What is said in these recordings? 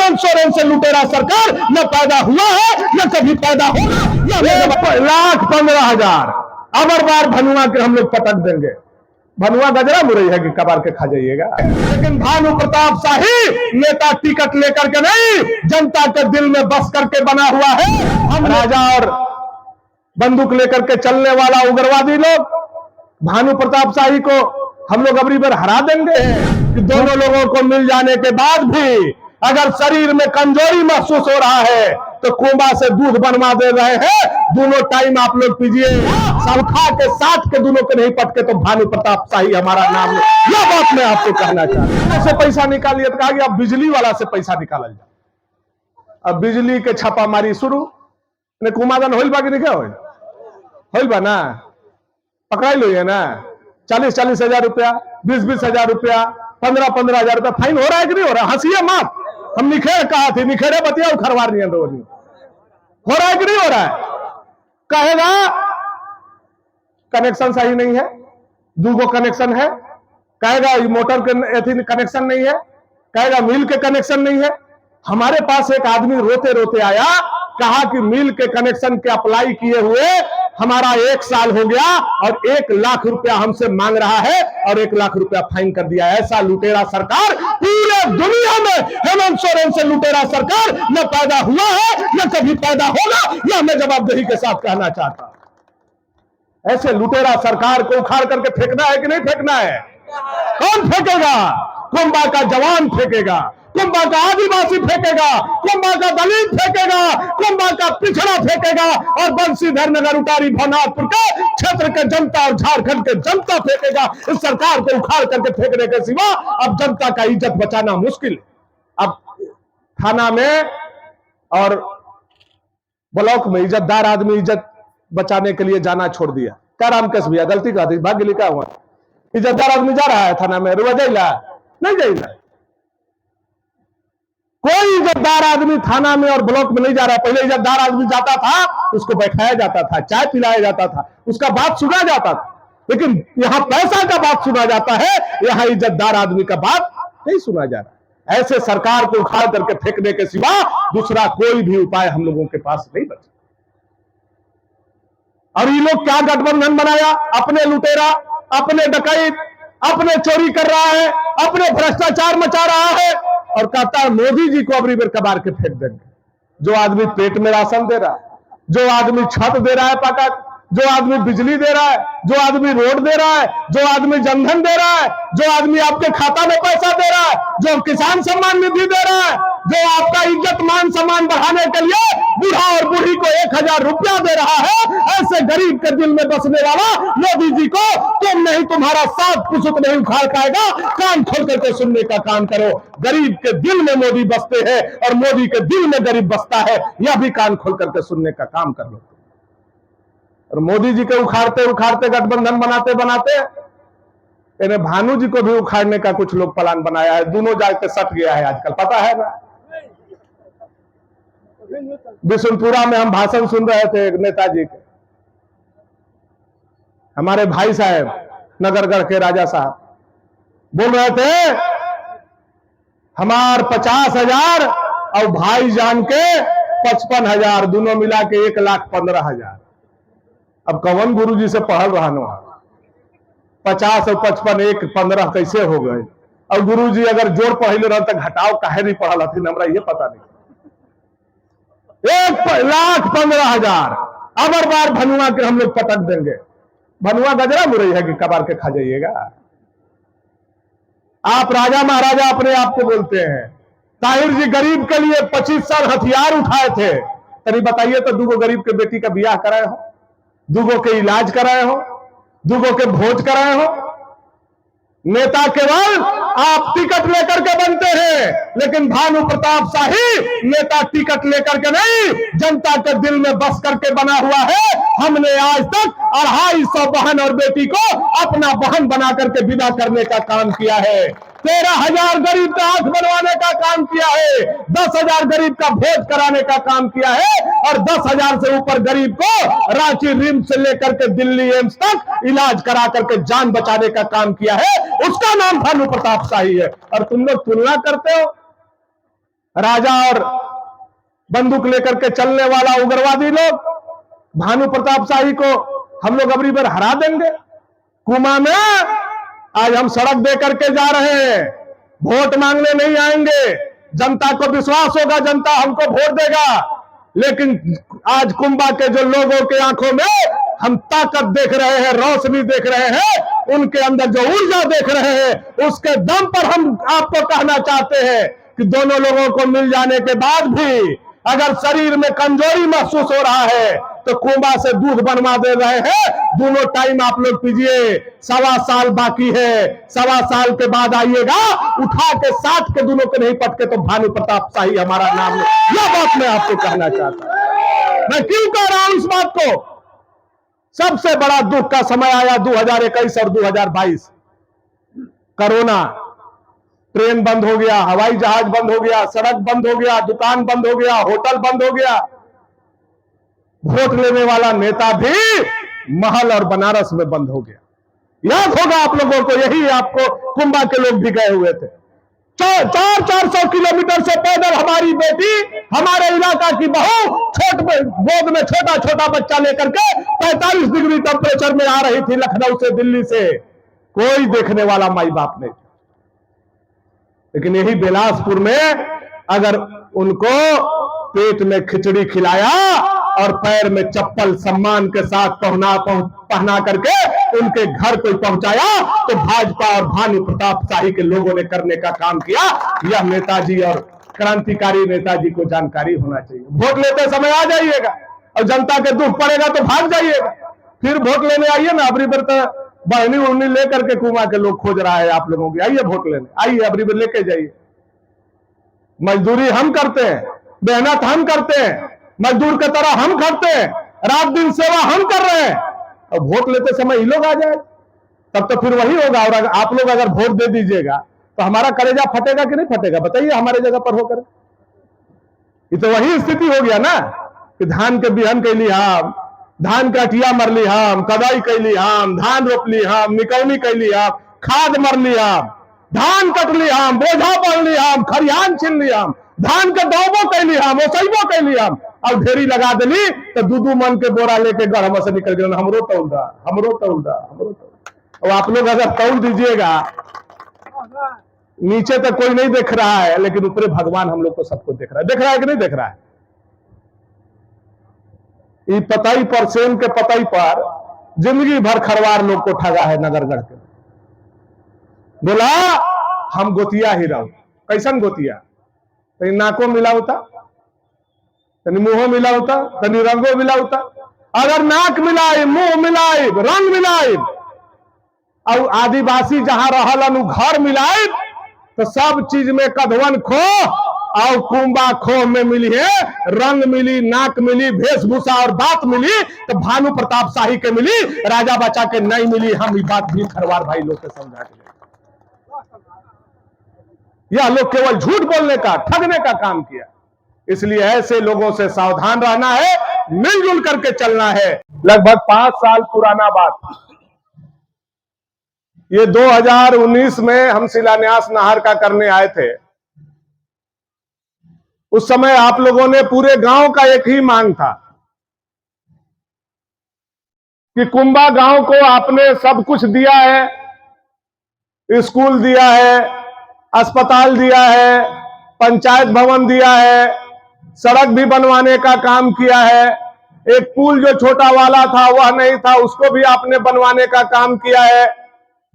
हेमंत सोरेन से लुटेरा सरकार न पैदा हुआ है न कभी पैदा होगा। 1,15,000 अबर बार भनुआ के हम लोग पटक देंगे। भनुआ गजरा मुरई है कि कबार के खा जाइएगा। लेकिन भानु प्रताप शाही नेता टिकट लेकर के नहीं, जनता के दिल में बस करके बना हुआ है। हम राजा और बंदूक लेकर के चलने वाला उग्रवादी लोग भानु प्रताप शाही को हम लोग अबरी बार हरा देंगे। कि दोनों लोगों को मिल जाने के बाद भी अगर शरीर में कमजोरी महसूस हो रहा है तो कुंबा से दूध बनवा दे रहे हैं, दोनों टाइम आप लोग पीजिए। सबखा के साथ के दोनों के नहीं पटके तो भानु प्रताप शाही हमारा नाम है। यह बात मैं आपको कहना चाहता हूं। से पैसा निकालिए तो कहा कि अब बिजली वाला से पैसा निकाला जाए। अब बिजली के छापामारी शुरू ने कुमादन होइल बा कि नहीं होइल बा ना, पकड़ा लो ये ना। 40-40 हजार रुपया, 20-20 हजार रुपया, 15-15 हजार रुपया फाइन हो रहा है कि नहीं हो रहा? हंसिए मत, हम निखेर कहा थे, निखेरे बतिया उखरवार नहीं हो रहा है कि नहीं हो रहा है? कहेगा कनेक्शन सही नहीं है, 2 कनेक्शन है, कहेगा मोटर के कनेक्शन नहीं है, कहेगा मिल के कनेक्शन नहीं है। हमारे पास एक आदमी रोते रोते आया, कहा कि मिल के कनेक्शन के अप्लाई किए हुए हमारा 1 साल हो गया और 1 लाख रुपया हमसे मांग रहा है और 1 लाख रुपया फाइन कर दिया। ऐसा लुटेरा सरकार पूरे दुनिया में हेमंत सोरेन से लुटेरा सरकार न पैदा हुआ है न कभी पैदा होगा। यह मैं जवाबदेही के साथ कहना चाहता हूं। ऐसे लुटेरा सरकार को उखाड़ करके फेंकना है कि नहीं फेंकना है? कौन फेंकेगा? कुंबा का जवान फेंकेगा, कुंबा का आदिवासी फेंकेगा, कुंबा का दलित फेंकेगा, कुंबा का पिछड़ा फेंकेगा और बंशीधर नगर उटारी भवनाथपुर के क्षेत्र के जनता और झारखंड के जनता फेंकेगा। इस सरकार को उखाड़ करके फेंकने के सिवा अब जनता का इज्जत बचाना मुश्किल है। अब थाना में और ब्लॉक में इज्जतदार आदमी इज्जत बचाने के लिए जाना छोड़ दिया। क्या रामकेश भैया गलती का भाग्य लिखा हुआ, इज्जतदार आदमी जा रहा है थाना में, रुआ जाइला नहीं जाइला। कोई इज्जतदार आदमी थाना में और ब्लॉक में नहीं जा रहा। पहले इज्जतदार आदमी जाता था, उसको बैठाया जाता था, चाय पिलाया जाता था, उसका बात सुना जाता था। लेकिन यहां पैसा का बात सुना जाता है, यहां इज्जतदार आदमी का बात नहीं सुना जा रहा। ऐसे सरकार को उखाड़ करके फेंकने के सिवा दूसरा कोई भी उपाय हम लोगों के पास नहीं बचा। और ये लोग क्या गठबंधन बनाया? अपने लुटेरा, अपने डकैत, अपने चोरी कर रहा है, अपने भ्रष्टाचार मचा रहा है और कहता है मोदी जी को अबरी बेर कबार के फेंक देंगे। जो आदमी पेट में राशन दे रहा है, जो आदमी छत दे रहा है पका, जो आदमी बिजली दे रहा है, जो आदमी रोड दे रहा है, जो आदमी जनधन दे रहा है, जो आदमी आपके खाता में पैसा दे रहा है, जो किसान सम्मान निधि दे रहा है, जो आपका इज्जत मान सम्मान बढ़ाने के लिए बूढ़ा और बूढ़ी को 1,000 रुपया दे रहा है, ऐसे गरीब के दिल में बसने वाला मोदी जी को तुम नहीं, तुम्हारा 7 पुसुक नहीं उखाड़ पाएगा। कान खोल करके सुनने का काम करो। गरीब के दिल में मोदी बसते हैं और मोदी के दिल में गरीब बसता है, यह भी कान खोल करके सुनने का काम कर लो। और मोदी जी के उखाड़ते उखाड़ते गठबंधन बनाते बनाते इन्हें भानु जी को भी उखाड़ने का कुछ लोग प्लान बनाया है। दोनों जाके सट गया है आजकल, पता है ना। बिशुनपुरा में हम भाषण सुन रहे थे नेताजी के, हमारे भाई साहब नगरगढ़ के राजा साहब बोल रहे थे हमार 50,000 और भाई जान के 55,000, दोनों मिला के 1,15,000। अब कौन गुरु जी से पढ़ल रहा नो 50 और 55 1,15 कैसे हो गए? और गुरु जी अगर जोड़ पढ़ले रह तो घटाओ काहे नहीं पढ़ल हथिन, हमरा ये पता नहीं। 1,15,000 अबर बार भनुआ के हम लोग पटक देंगे। भनुआ गजरा मुरई है कि कबार के खा जाइएगा। आप राजा महाराजा अपने आप को बोलते हैं। ताहिर जी गरीब के लिए 25 साल हथियार उठाए थे। तरी बताइए तो 2 गरीब के बेटी का ब्याह कराए हो, 2 के इलाज कराए हो, 2 के भोज कराए हो। नेता केवल आप टिकट लेकर के बनते हैं, लेकिन भानु प्रताप शाही नेता टिकट लेकर के नहीं, जनता के दिल में बस करके बना हुआ है। हमने आज तक 250 बहन और बेटी को अपना बहन बना करके विदा करने का काम किया है। 13,000 गरीब का आंख बनवाने का काम किया है, 10,000 गरीब का भोज कराने का काम किया है और 10,000 से ऊपर गरीब को रांची रिम्स से लेकर के दिल्ली एम्स तक इलाज करा करके जान बचाने का काम किया है। उसका नाम भानु प्रताप शाही है। और तुम लोग तुलना करते हो राजा और बंदूक लेकर के चलने वाला उग्रवादी लोग, भानु प्रताप शाही को हम लोग अबरी बार हरा देंगे। कुमा में आज हम सड़क दे करके जा रहे हैं, वोट मांगने नहीं आएंगे। जनता को विश्वास होगा, जनता हमको वोट देगा, लेकिन आज कुंभा के जो लोगों के आंखों में हम ताकत देख रहे हैं, रोशनी देख रहे हैं, उनके अंदर जो ऊर्जा देख रहे हैं, उसके दम पर हम आपको कहना चाहते हैं कि दोनों लोगों को मिल जाने के बाद भी अगर शरीर में कमजोरी महसूस हो रहा है तो कुंभा से दूध बनवा दे रहे हैं, दोनों टाइम आप लोग पीजिए। 1.25 साल बाकी है, 1.25 साल के बाद आइएगा, उठा के साथ के दोनों के नहीं पटके तो भानु प्रताप शाही हमारा नाम है। यह बात मैं आपको कहना चाहता हूं। मैं क्यों कह रहा हूं इस बात को? सबसे बड़ा दुख का समय आया 2021 और 2022। कोरोना, ट्रेन बंद हो गया, हवाई जहाज बंद हो गया, सड़क बंद हो गया, दुकान बंद हो गया, होटल बंद हो गया। वोट लेने वाला नेता भी महल और बनारस में बंद हो गया। याद होगा आप लोगों को, यही आपको कुंभा के लोग भी गए हुए थे। 400 किलोमीटर से पैदल हमारी बेटी, हमारे इलाका की बहू गोद में छोटा छोटा बच्चा लेकर के 45 डिग्री टेम्परेचर में आ रही थी लखनऊ से, दिल्ली से। कोई देखने वाला माई बाप नहीं। लेकिन यही बिलासपुर में अगर उनको पेट में खिचड़ी खिलाया और पैर में चप्पल सम्मान के साथ पहना करके उनके घर कोई पहुंचाया, तो भाजपा और भानु प्रताप शाही के लोगों ने करने का काम किया। यह नेताजी और क्रांतिकारी नेताजी को जानकारी होना चाहिए। वोट लेते समय आ जाइएगा और जनता के दुख पड़ेगा तो भाग जाइएगा। फिर वोट लेने आइए ना। अबरी बार तो बहनी उड़नी लेकर के कुंभा के लोग खोज रहा है आप लोगों की। आइए वोट लेने, आइए अबरी बार लेके जाइए। मजदूरी हम करते हैं, मेहनत हम करते हैं, मजदूर की तरह हम करते हैं, रात दिन सेवा हम कर रहे हैं, और वोट लेते समय ये लोग आ जाए तब तो फिर वही होगा। और आप लोग अगर वोट दे दीजिएगा तो हमारा कलेजा फटेगा कि नहीं फटेगा? बताइए हमारे जगह पर होकर। ये तो वही स्थिति हो गया ना कि धान के बिहन कैली हम, धान के अटिया मरली हम, कदाई कैली हम, धान रोपली हम, निकौनी कैली हम, खाद मरली हम, धान कटली हम, बोझा पड़ली हम, खरियान छिनली हम, धान के दौबो कैली हम, ओसैबो कैली हम, और ढेरी लगा दिली तो 2-2 मन के बोरा लेके घर से निकल गए। हमरो तौल दा, हमरो तौल दा, हमरो तौल। और आप लोग अगर तौल दीजिएगा, नीचे तक कोई नहीं देख रहा है, लेकिन ऊपर भगवान हम लोग को सबको देख रहा है। देख रहा है कि नहीं देख रहा है? ये पताई पर, सेम के पताई पर जिंदगी भर खरवार लोग को ठगा है नगरगढ़ के। बोला हम गोतिया ही रहो। कैसन गोतिया? तनी नाको मिला होता, तनी मुंह मिला होता, तनी रंगो मिला होता। अगर नाक मिलाई, मुंह मिलाई, रंग मिलाई, और आदिवासी जहां रहलन घर मिलाई, तो सब चीज में कधवन खो और कुंभा खो में मिली है। रंग मिली, नाक मिली, वेशभूषा और बात मिली तो भानु प्रताप शाही के मिली, राजा बच्चा के नहीं मिली। हम ये बात भी खरवार भाई लोग के समझा के, यह लोग केवल झूठ बोलने का, ठगने का काम किया। इसलिए ऐसे लोगों से सावधान रहना है, मिलजुल करके चलना है। लगभग 5 साल पुराना बात, ये 2019 में हम शिलान्यास नहर का करने आए थे। उस समय आप लोगों ने, पूरे गांव का एक ही मांग था कि कुंभा गांव को आपने सब कुछ दिया है, स्कूल दिया है, अस्पताल दिया है, पंचायत भवन दिया है, सड़क भी बनवाने का काम किया है। एक पुल जो छोटा वाला था वह नहीं था, उसको भी आपने बनवाने का काम किया है,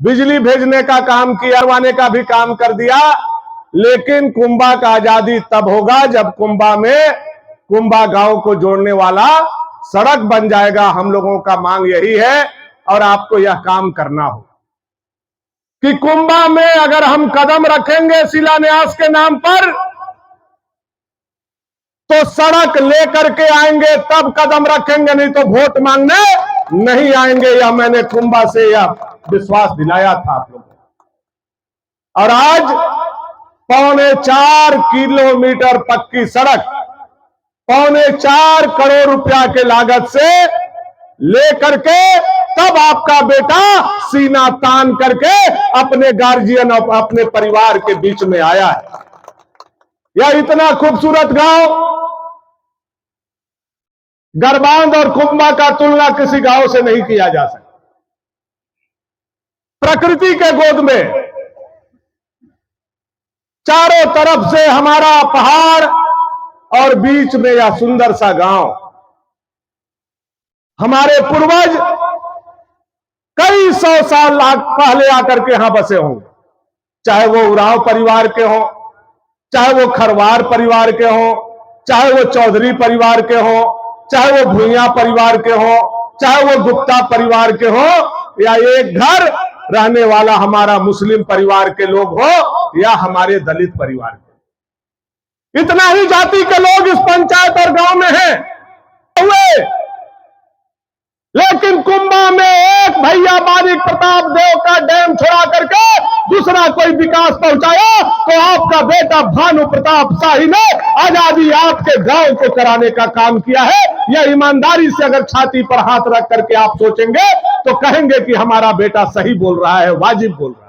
बिजली भेजने का काम किया, बनवाने का भी काम कर दिया। लेकिन कुंभा का आजादी तब होगा जब कुंभा में, कुंभा गांव को जोड़ने वाला सड़क बन जाएगा। हम लोगों का मांग यही है और आपको यह काम करना हो कि कुंभा में अगर हम कदम रखेंगे शिलान्यास के नाम पर, तो सड़क लेकर के आएंगे तब कदम रखेंगे, नहीं तो वोट मांगने नहीं आएंगे। यह मैंने कुंभा से यह विश्वास दिलाया था आप लोगों को। और आज 4.25 किलोमीटर पक्की सड़क 4.25 करोड़ रुपया के लागत से लेकर के तब आपका बेटा सीना तान करके अपने गार्जियन और अपने परिवार के बीच में आया है। यह इतना खूबसूरत गांव गरबांध और कुंभा का तुलना किसी गांव से नहीं किया जा सकता। प्रकृति के गोद में चारों तरफ से हमारा पहाड़ और बीच में यह सुंदर सा गांव। हमारे पूर्वज कई 100 साल पहले आकर के यहां बसे होंगे, चाहे वो उरांव परिवार के हों, चाहे वो खरवार परिवार के हों, चाहे वो चौधरी परिवार के हों, चाहे वो भुइयां परिवार के हों, चाहे वो गुप्ता परिवार के हों, या एक घर रहने वाला हमारा मुस्लिम परिवार के लोग हो या हमारे दलित परिवार के। इतना ही जाति के लोग इस पंचायत और गांव में हैं हुए, लेकिन कुंभा में एक भैया मानिक प्रताप देव का डैम छोड़ा करके दूसरा कोई विकास पहुंचाया तो आपका बेटा भानु प्रताप शाही ने आजादी आपके गांव को कराने का काम किया है। यह ईमानदारी से अगर छाती पर हाथ रख करके आप सोचेंगे तो कहेंगे कि हमारा बेटा सही बोल रहा है, वाजिब बोल रहा है।